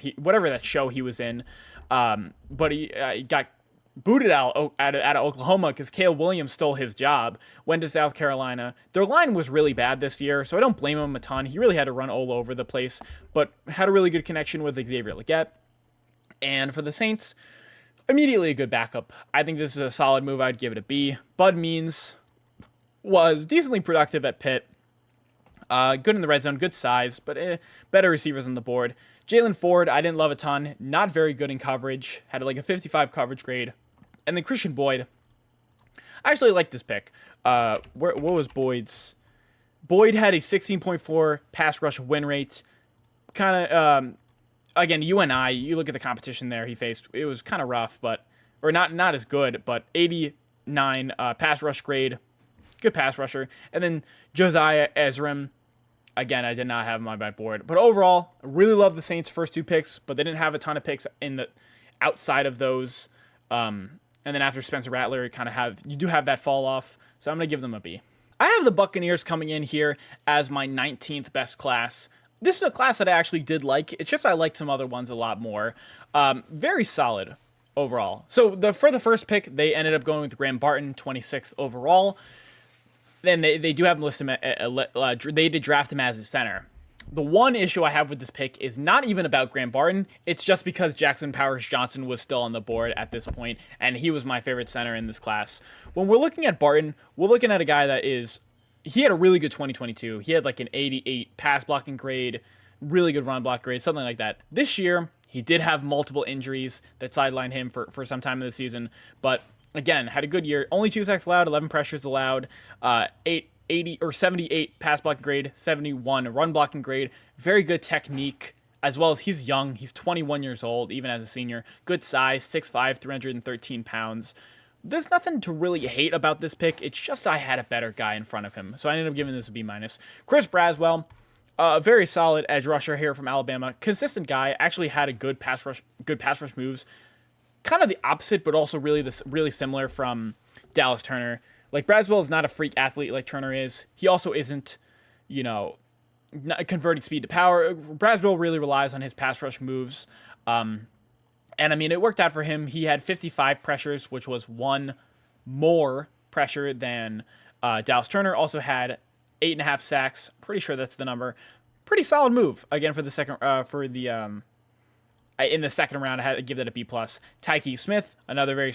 that show he was in. But he got booted out of Oklahoma because Caleb Williams stole his job, went to South Carolina. Their line was really bad this year, so I don't blame him a ton. He really had to run all over the place, but had a really good connection with Xavier Legette. And for the Saints, immediately a good backup. I think this is a solid move. I'd give it a B. Bud Means was decently productive at Pitt. Good in the red zone, good size, but better receivers on the board. Jalen Ford, I didn't love a ton. Not very good in coverage. Had like a 55 coverage grade. And then Christian Boyd. I actually like this pick. What was Boyd's? Boyd had a 16.4 pass rush win rate. Kind of... Again, UNI, you look at the competition there he faced, it was kind of rough, or not as good, but 89 pass rush grade, good pass rusher. And then Josiah Ezrim, again, I did not have him on my board. But overall, I really love the Saints' first 2 picks, but they didn't have a ton of picks in the outside of those. And then after Spencer Rattler, you do have that fall off, so I'm going to give them a B. I have the Buccaneers coming in here as my 19th best class. This is a class that I actually did like. It's just I liked some other ones a lot more. Very solid overall. So for the first pick, they ended up going with Graham Barton, 26th overall. Then they do have him listed. They did draft him as a center. The one issue I have with this pick is not even about Graham Barton. It's just because Jackson Powers-Johnson was still on the board at this point, and he was my favorite center in this class. When we're looking at Barton, we're looking at a guy that he had a really good 2022. He had like an 88 pass blocking grade, really good run block grade, something like that. This year, he did have multiple injuries that sidelined him for some time in the season, but again, had a good year. Only 2 sacks allowed, 11 pressures allowed, 78 pass blocking grade, 71 run blocking grade. Very good technique, as well as he's young. He's 21 years old, even as a senior. Good size, 6'5", 313 pounds. There's nothing to really hate about this pick. It's just I had a better guy in front of him, so I ended up giving this a B-. Chris Braswell, a very solid edge rusher here from Alabama. Consistent guy. Actually had a good pass rush moves. Kind of the opposite, but also really similar from Dallas Turner. Like, Braswell is not a freak athlete like Turner is. He also isn't, not converting speed to power. Braswell really relies on his pass rush moves. And I mean, it worked out for him. He had 55 pressures, which was one more pressure than Dallas Turner. Also had 8.5 sacks. Pretty sure that's the number. Pretty solid move again for the second in the second round. I had to give that a B+. Tyke Smith, another very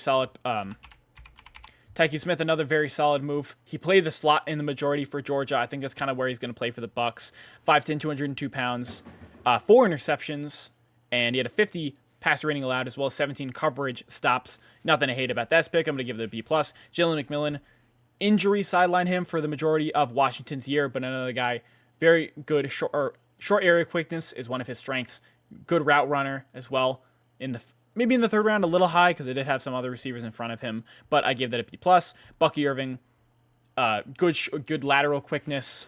solid move. He played the slot in the majority for Georgia. I think that's kind of where he's going to play for the Bucs. 5'10", 202 pounds, 4 interceptions, and he had a 50 passer rating allowed, as well as 17 coverage stops. Nothing to hate about that pick. I'm going to give it a B+. Jalen McMillan, injury sidelined him for the majority of Washington's year, but another guy, very good short area quickness is one of his strengths. Good route runner as well. Maybe in the third round, a little high because it did have some other receivers in front of him, but I give that a B+. Bucky Irving, good lateral quickness,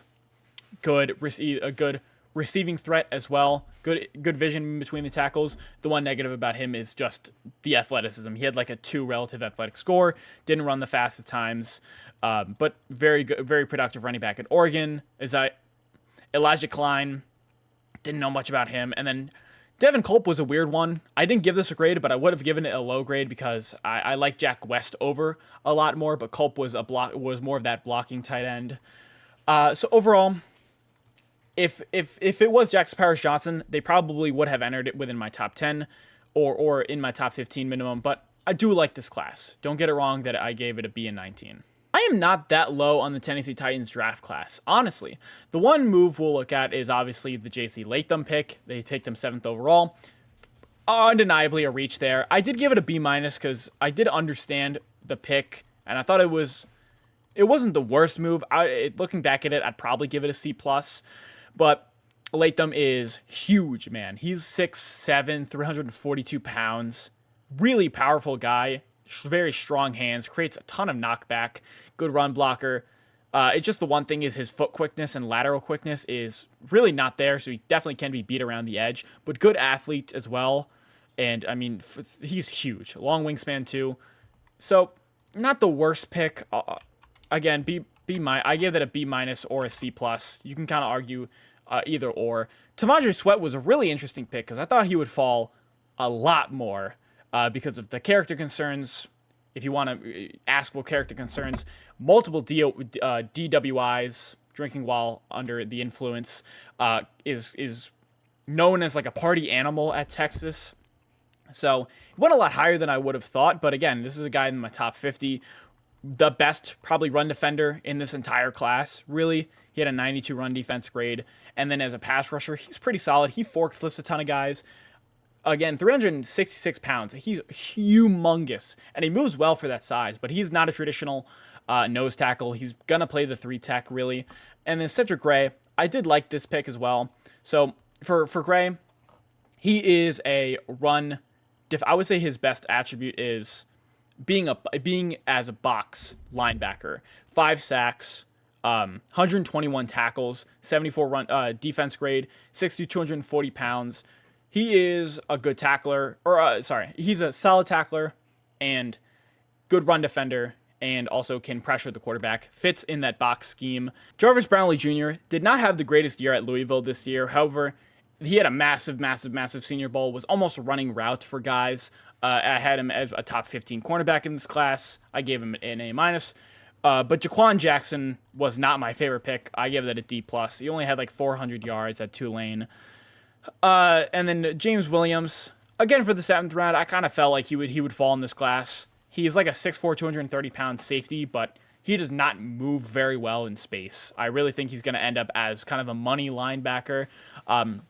a good receiving threat as well. Good vision between the tackles. The one negative about him is just the athleticism. He had like a 2 relative athletic score, didn't run the fastest times, but very good, very productive running back at Oregon. Elijah Klein, didn't know much about him, and then Devin Culp was a weird one. I didn't give this a grade, but I would have given it a low grade because I like Jack West over a lot more, but Culp was more of that blocking tight end. So overall, if it was Jackson Powers-Johnson, they probably would have entered it within my top 10 or in my top 15 minimum, but I do like this class. Don't get it wrong that I gave it a B in 19. I am not that low on the Tennessee Titans draft class, honestly. The one move we'll look at is obviously the J.C. Latham pick. They picked him 7th overall. Undeniably a reach there. I did give it a B- because I did understand the pick, and I thought it wasn't the worst move. Looking back at it, I'd probably give it a C+, but Latham is huge, man. He's 6'7", 342 pounds. Really powerful guy. Very strong hands, creates a ton of knockback, good run blocker. It's just the one thing is his foot quickness and lateral quickness is really not there, so he definitely can be beat around the edge, but good athlete as well. And I mean, he's huge, long wingspan too. So not the worst pick. Again, I gave that a B- or a C+. You can kind of argue either or. T'Vondre Sweat was a really interesting pick because I thought he would fall a lot more. Because of the character concerns. If you want to ask what character concerns, multiple DWIs, drinking while under the influence, is known as like a party animal at Texas. So it went a lot higher than I would have thought. But again, this is a guy in my top 50. The best probably run defender in this entire class, really. He had a 92 run defense grade. And then as a pass rusher, he's pretty solid. He forklifts a ton of guys. Again, 366 pounds. He's humongous, and he moves well for that size, but he's not a traditional nose tackle. He's going to play the 3-tech, really. And then Cedric Gray, I did like this pick as well. So for Gray, he is a run. I would say his best attribute is being as a box linebacker. 5 sacks, 121 tackles, 74 run defense grade, 6'2", 240 pounds. He is a good tackler, he's a solid tackler and good run defender, and also can pressure the quarterback. Fits in that box scheme. Jarvis Brownlee Jr. did not have the greatest year at Louisville this year. However, he had a massive Senior Bowl, was almost running routes for guys. I had him as a top 15 cornerback in this class. I gave him an A-. But Jaquan Jackson was not my favorite pick. I give that a D+. He only had like 400 yards at Tulane. And then James Williams, again for the 7th round, I kind of felt like he would fall in this class. He's like a 6'4", 230-pound safety, but he does not move very well in space. I really think he's going to end up as kind of a money linebacker. And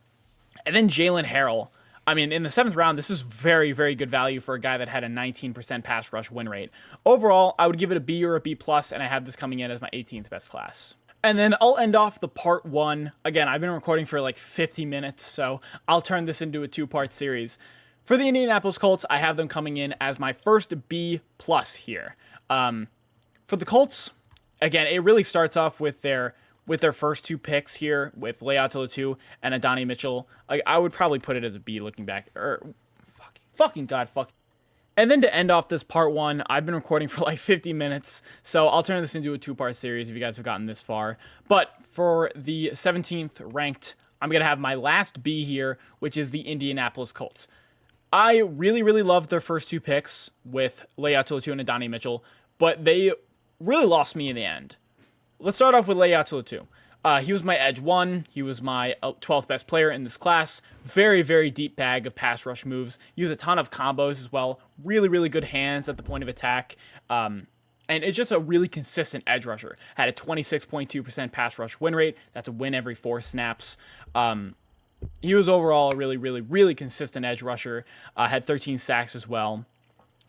then Jalen Harrell. I mean, in the 7th round, this is very, very good value for a guy that had a 19% pass rush win rate. Overall, I would give it a B or a B+, and I have this coming in as my 18th best class. And then I'll end off the part 1. Again, I've been recording for like 50 minutes, so I'll turn this into a 2-part series. For the Indianapolis Colts, I have them coming in as my first B+ here. For the Colts, again, it really starts off with their first 2 picks here, with Le'a Tulu and Adonai Mitchell. I would probably put it as a B looking back. Fucking God. And then to end off this part 1, I've been recording for like 50 minutes, so I'll turn this into a 2-part series if you guys have gotten this far. But for the 17th ranked, I'm going to have my last B here, which is the Indianapolis Colts. I really, really loved their first 2 picks with Le'a Tulu and Adonai Mitchell, but they really lost me in the end. Let's start off with Le'a Tulu. He was my edge 1. He was my 12th best player in this class. Very, very deep bag of pass rush moves. Used a ton of combos as well. Really, really good hands at the point of attack. And it's just a really consistent edge rusher. Had a 26.2% pass rush win rate. That's a win every 4 snaps. He was overall a really, really, really consistent edge rusher. Had 13 sacks as well.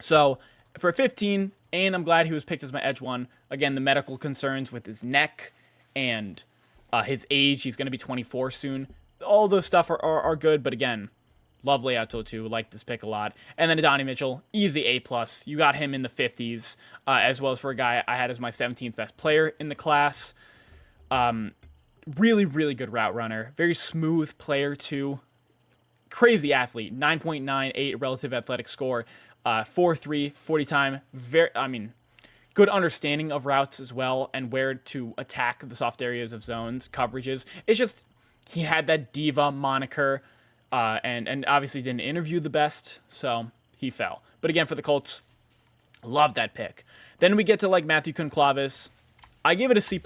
So for 15, and I'm glad he was picked as my edge 1. Again, the medical concerns with his neck and his age. He's going to be 24 soon. All those stuff are good, but again, love Le'a Tulu. Like this pick a lot. And then Adonai Mitchell, easy A+. You got him in the 50s, as well as for a guy I had as my 17th best player in the class. Really, really good route runner. Very smooth player, too. Crazy athlete. 9.98 relative athletic score. 4.3 40 time. Good understanding of routes as well and where to attack the soft areas of zones, coverages. It's just he had that diva moniker, and obviously didn't interview the best, so he fell. But again, for the Colts, love that pick. Then we get to like Matthew Conclavis. I gave it a C+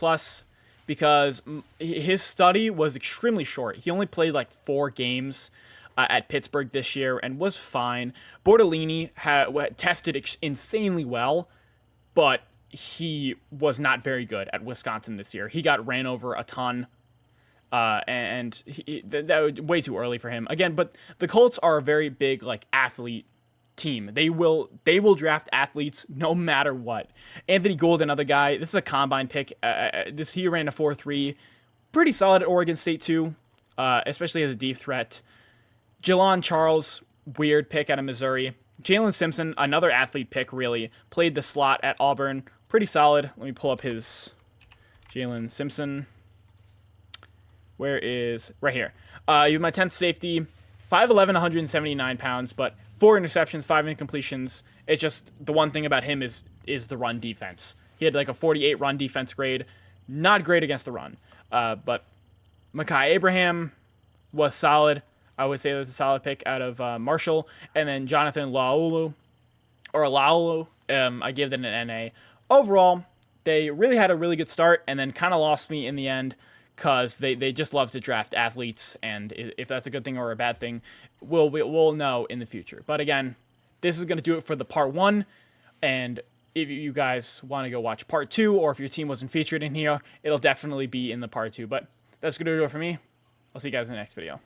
because his study was extremely short. He only played like 4 games at Pittsburgh this year and was fine. Bortolini had tested insanely well, but he was not very good at Wisconsin this year. He got ran over a ton, and that was way too early for him. Again, but the Colts are a very big like athlete team. They will draft athletes no matter what. Anthony Gould, another guy. This is a combine pick. He ran a 4.3, pretty solid at Oregon State too, especially as a deep threat. Jalon Charles, weird pick out of Missouri. Jalen Simpson, another athlete pick, really. Played the slot at Auburn. Pretty solid. Let me pull up his Jalen Simpson. Where is... Right here. You have my 10th safety. 5'11", 179 pounds, but 4 interceptions, 5 incompletions. It's just the one thing about him is the run defense. He had like a 48 run defense grade. Not great against the run. But Mekhi Abraham was solid. I would say that's a solid pick out of Marshall. And then Jonathan Laulu. I give them an NA. Overall, they really had a really good start and then kind of lost me in the end because they just love to draft athletes. And if that's a good thing or a bad thing, we'll know in the future. But again, this is going to do it for the part 1. And if you guys want to go watch part 2, or if your team wasn't featured in here, it'll definitely be in the part 2. But that's going to do it for me. I'll see you guys in the next video.